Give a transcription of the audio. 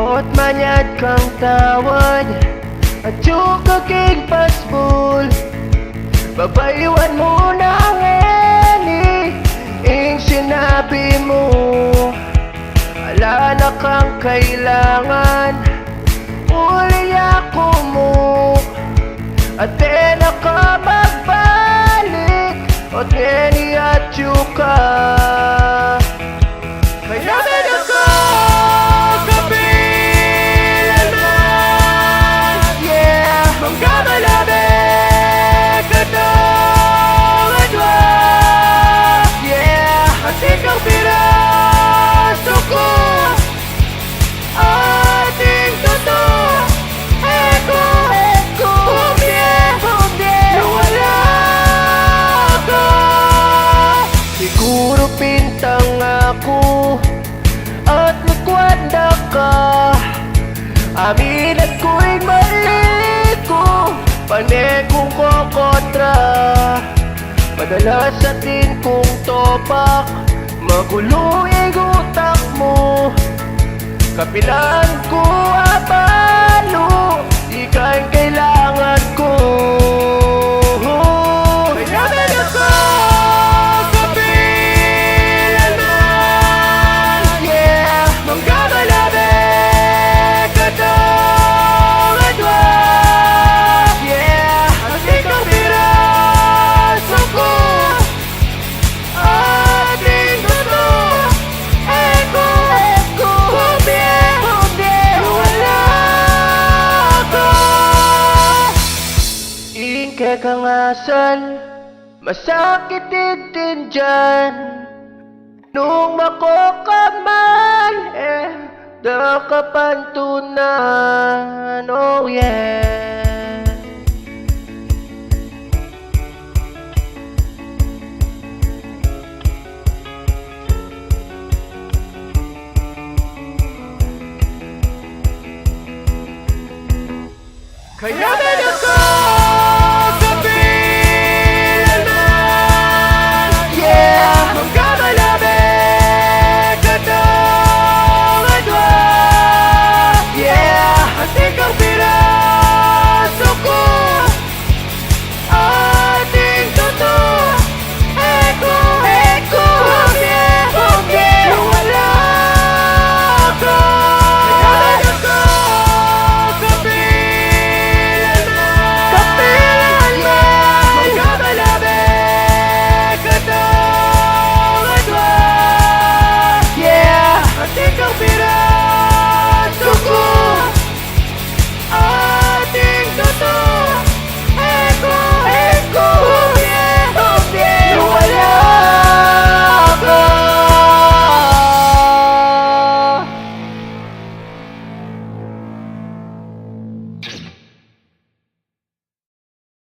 Ot manyad kang tawad at yung kaging pasbol. Babaywan mo na ngeni ing sinabi mo. Ala na kang kailangan uli ako mo. At na ka magbalik at ngeni at yuka. Kaya ako kapilan, yeah, magkakalabi ka ng adwa, yeah, at ikaw piraso ko, ating totoo. Eko, bumye, nawala ako. Siguro pintang ako at nagwanda ka. Aminat ko'y mali ko, panay kong kokontra. Madalas atin kong topak, magulo ang utak mo. Kapilan ko abalo, di ka'y kailangan ko. Kaya ako kapilan man, yeah, magkakalabi ka ng adwa, yeah, at ikaw piraso ko, ating totoo. Eko, bumye, nawala ako. Ingke kangasan, masakit din dyan. Nung makokaman, nakapantunan, oh yeah. Kaya ako